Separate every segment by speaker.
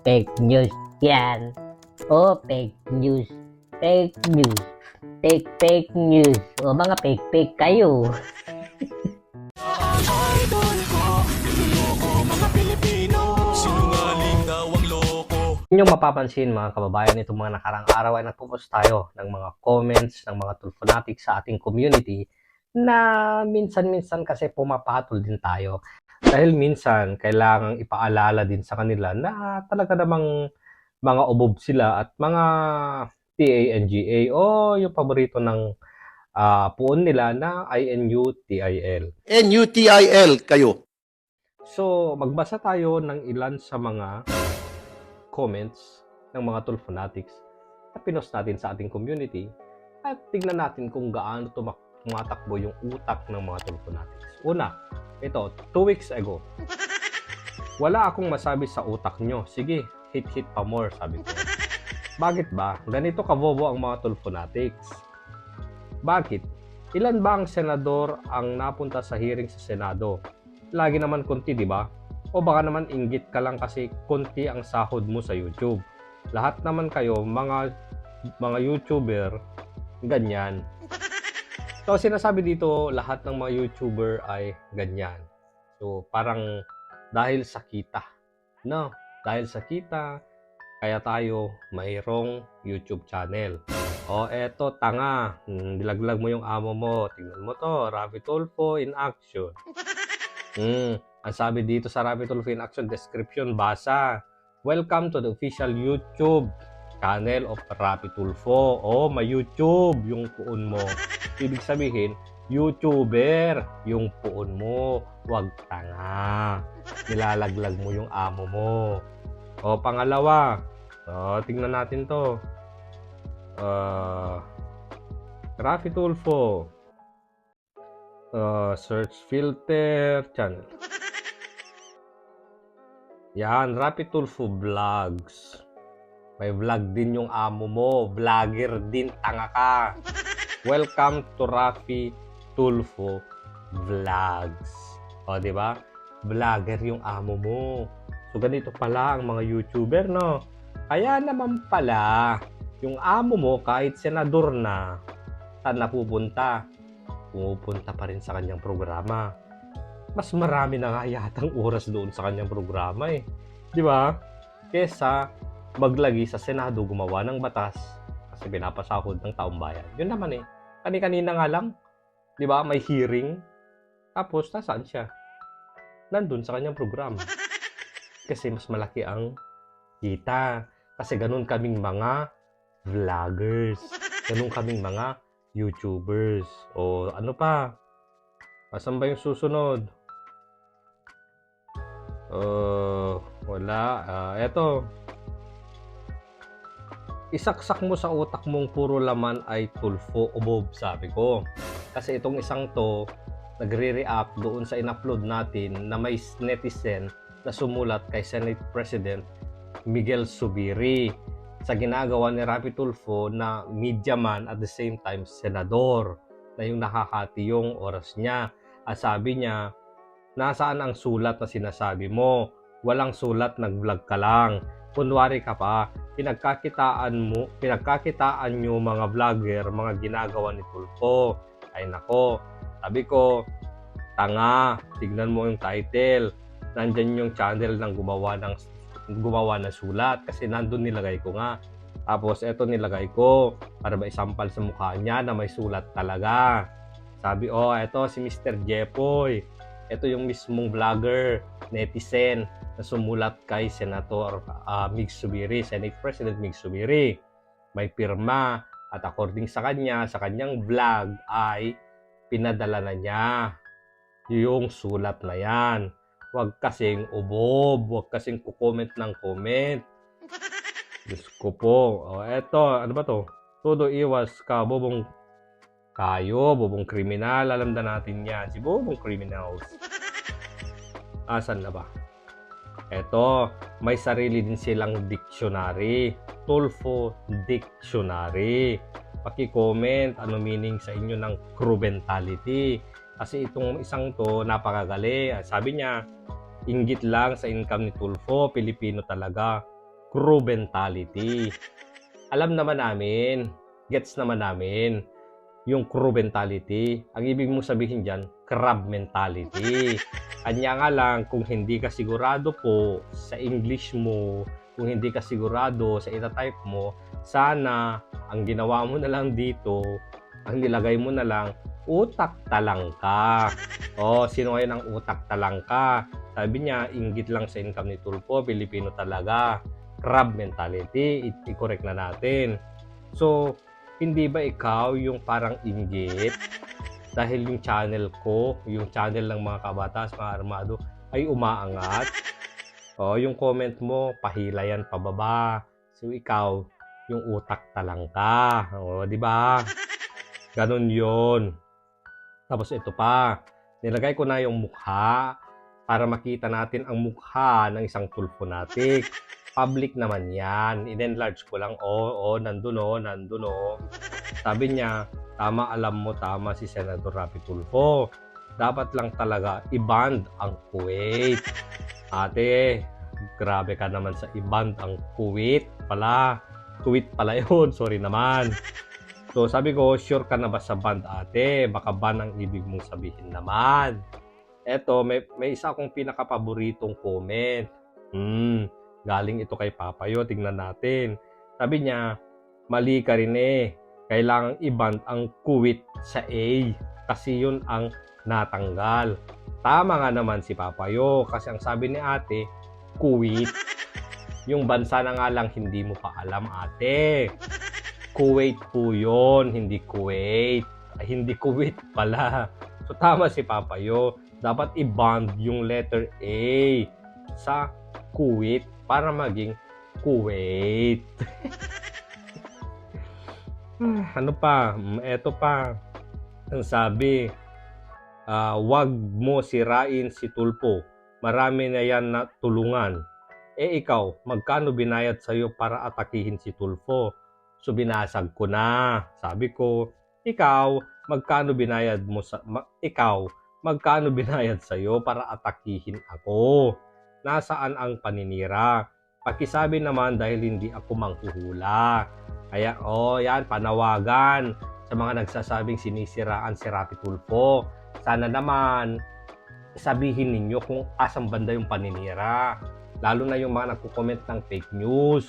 Speaker 1: Fake news yan. Oh, fake news. Fake news. Fake news. O mga fake kayo.
Speaker 2: Inyong mapapansin mga kababayan, itong mga nakarang araw ay nagpo-post tayo ng mga comments ng mga Tulfonatics sa ating community na minsan-minsan kasi pumapatol din tayo. Dahil minsan kailangang ipaalala din sa kanila na talaga namang mga ubob sila at mga TANGA o yung paborito ng puon nila na INUTIL.
Speaker 3: NUTIL kayo.
Speaker 2: So, magbasa tayo ng ilan sa mga comments ng mga Tulfonatics na pinost natin sa ating community at tignan natin kung gaano tumatakbo yung utak ng mga Tulfonatics. Una, ito, 2 weeks ago. Wala akong masabi sa utak nyo. Sige, hit pa more, sabi ko. Bakit ba? Ganito kabobo ang mga Tulfonatics. Bakit? Ilan ba ang senador ang napunta sa hearing sa Senado? Lagi naman konti, di ba? O baka naman inggit ka lang kasi konti ang sahod mo sa YouTube. Lahat naman kayo, mga YouTuber, ganyan. So, sinasabi dito, lahat ng mga YouTuber ay ganyan. So, parang dahil sa kita. No? Dahil sa kita, kaya tayo mayroong YouTube channel. O, eto, tanga. Nilaglag mo yung amo mo. Tingnan mo to, Rafi Tulfo in action. Ang sabi dito sa Rafi Tulfo in action description, basa. Welcome to the official YouTube channel of Rafi Tulfo. Oh, may YouTube yung puon mo. Ibig sabihin, YouTuber yung puon mo. Huwag tanga. Nilalaglag mo yung amo mo. O, pangalawa. Tingnan natin to. Rafi Tulfo. Search filter channel. Yan, Rafi Tulfo Vlogs. May vlog din yung amo mo. Vlogger din, tanga ka. Welcome to Rafi Tulfo Vlogs. O, di ba? Vlogger yung amo mo. So, ganito pala ang mga YouTuber, no? Kaya naman pala, yung amo mo, kahit senador na, saan napupunta? Pumupunta pa rin sa kanyang programa. Mas marami na nga yatang oras doon sa kanyang programa eh. Di ba? Kesa maglagi sa Senado gumawa ng batas kasi pinapasahod ng taong bayan. Yun naman eh. Kani-kanina nga lang, di ba? May hearing. Tapos, nasaan siya? Nandun sa kanyang programa. Kasi mas malaki ang kita. Kasi ganun kaming mga vloggers. Ganun kaming mga YouTubers. O ano pa? Asan ba yung susunod? Wala. Eto. Isaksak mo sa utak mong puro laman ay Tulfo o Bob, sabi ko. Kasi itong isang to, nagre-react doon sa in-upload natin na may netizen na sumulat kay Senate President Miguel Zubiri sa ginagawa ni Rafi Tulfo na media man at the same time senador na yung nakakati yung oras niya. At sabi niya, nasaan ang sulat na sinasabi mo? Walang sulat, nag-vlog ka lang. Kunwari ka pa, pinagkakitaan nyo mga vlogger, mga ginagawa ni Tulfo. Ay nako, sabi ko, tanga, tignan mo yung title. Nandyan yung channel ng gumawa ng sulat kasi nandun nilagay ko nga. Tapos eto nilagay ko para ba isampal sa mukha niya na may sulat talaga. Sabi, eto si Mr. Jepoy. Ito yung mismong vlogger, netizen, na sumulat kay Senator Mig Zubiri, Senate President Mig Zubiri. May pirma at according sa kanya, sa kanyang vlog ay pinadala na niya yung sulat na yan. Huwag kasing ubob, huwag kasing kukomment ng comment. Diyos ko po. Eto, ano ba to? Todo iwas ka, bobong kayo, bobong kriminal. Alam na natin yan. Si bobong criminals. Asan na ba? Eto, may sarili din silang dictionary. Tulfo Dictionary. Paki-comment ano meaning sa inyo ng crubentality. Kasi itong isang to, napakagaling. Sabi niya, inggit lang sa income ni Tulfo, Pilipino talaga. crew mentality. Alam naman namin, gets naman namin yung crew mentality. Ang ibig mong sabihin dyan, crab mentality. Kanya nga lang, kung hindi ka sigurado po sa English mo, kung hindi ka sigurado sa itatype mo, sana ang ginawa mo na lang dito, ang nilagay mo na lang, utak talangka. O, sino ngayon ang utak talangka? Sabi niya, inggit lang sa income ni Tulfo, Pilipino talaga. Crab mentality, i-correct na natin. So, hindi ba ikaw yung parang inggit? Dahil yung channel ko, yung channel ng mga kabatas, mga armado, ay umaangat. O, yung comment mo, pahila yan pababa. So, ikaw, yung utak talangka. O, di ba? Ganon yon. Tapos ito pa, nilagay ko na yung mukha para makita natin ang mukha ng isang Tulfonatic. Public naman yan. In-enlarge ko lang. Nandun o. Sabi niya, tama, alam mo, tama si Senator Rapi Tulfo. Dapat lang talaga i-band ang Kuwait. Ate, grabe ka naman sa i-band ang Kuwait pala. Kuwait pala yun. Sorry naman. So sabi ko, sure ka na ba sa band, ate? Baka ban ang ibig mong sabihin naman. Eto, may isa akong pinakapaboritong comment. Galing ito kay Papayo. Tingnan natin. Sabi niya, mali ka rin eh. Kailangang i-band ang Kuwait sa A. Kasi yun ang natanggal. Tama nga naman si Papayo. Kasi ang sabi ni ate, Kuwait. Yung bansa na nga lang hindi mo pa alam, ate. Kuwait po yun, hindi Kuwait. Hindi Kuwait pala. So tama si Papayo. Dapat i-bond yung letter A sa Kuwait para maging Kuwait. Ano pa? Eto pa. Ang sabi, wag mo sirain si Tulfo. Marami na yan na tulungan. Ikaw, magkano binayad sa'yo para atakihin si Tulfo? So binasag ko na. Sabi ko, ikaw, magkano binayad mo magkano binayad sa'yo para atakihin ako? Nasaan ang paninira? Pakisabi naman dahil hindi ako manghuhula. Kaya, yan, panawagan sa mga nagsasabing sinisiraan si Rapi Tulfo. Sana naman, sabihin ninyo kung asang banda yung paninira. Lalo na yung mga nagko-comment ng fake news.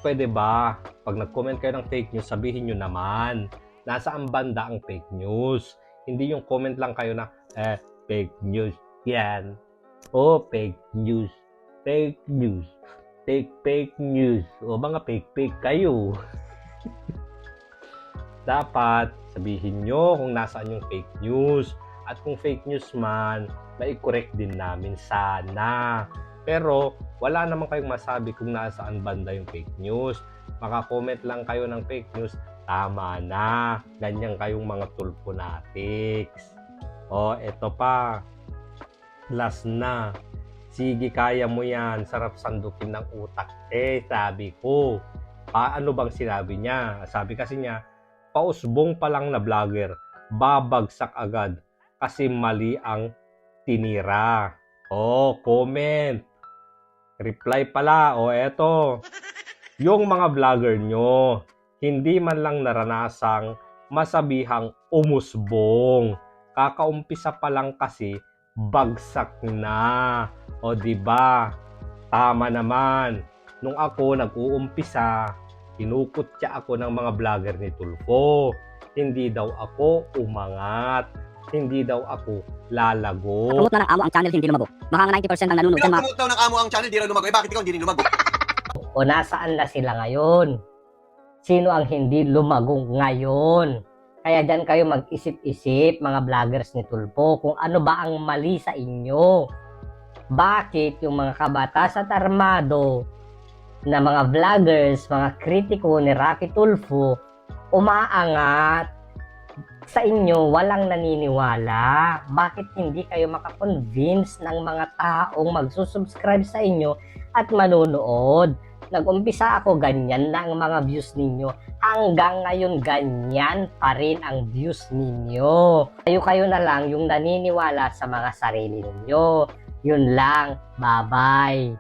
Speaker 2: Pwede ba? Pag nag-comment kayo ng fake news, sabihin nyo naman, nasaan banda ang fake news? Hindi yung comment lang kayo na, fake news yan. Fake news. Fake news. Fake news. Mga fake kayo. Dapat sabihin nyo kung nasaan yung fake news. At kung fake news man, na-correct din namin sana. Pero wala naman kayong masabi kung nasaan banda yung fake news. Maka-comment lang kayo ng fake news, tama na. Ganyan kayong mga Tulfonatics. Eto pa. Last na. Sige, kaya mo yan. Sarap sandukin ng utak. Sabi ko. Ano bang sinabi niya? Sabi kasi niya, pausbong pa lang na vlogger, babagsak agad kasi mali ang tinira. Comment. Reply pala. Eto. Yung mga vlogger nyo, hindi man lang naranasang masabihang umusbong. Kakaumpisa pa lang kasi, bagsak na. Diba? Tama naman. Nung ako nag-uumpisa, kinukutya ako ng mga vlogger ni Tulfo. Hindi daw ako umangat. Hindi daw ako lalago.
Speaker 4: Promote na ng amo ang channel, hindi lumago. Baka nga 90% ng nanonood dyan
Speaker 3: Promote daw ng amo ang channel, di na lumago. Bakit ikaw hindi rin lumago?
Speaker 1: Nasaan na sila ngayon? Sino ang hindi lumago ngayon? Kaya dyan kayo mag-isip-isip, mga vloggers ni Tulfo, kung ano ba ang mali sa inyo. Bakit yung mga kabatas at armado na mga vloggers, mga kritiko ni Rapi Tulfo, umaangat sa inyo, walang naniniwala? Bakit hindi kayo makakonvince ng mga taong magsusubscribe sa inyo at manonood? Nag-umpisa ako, ganyan na ang mga views ninyo. Hanggang ngayon, ganyan pa rin ang views ninyo. Kayo na lang yung naniniwala sa mga sarili ninyo. Yun lang. Bye-bye.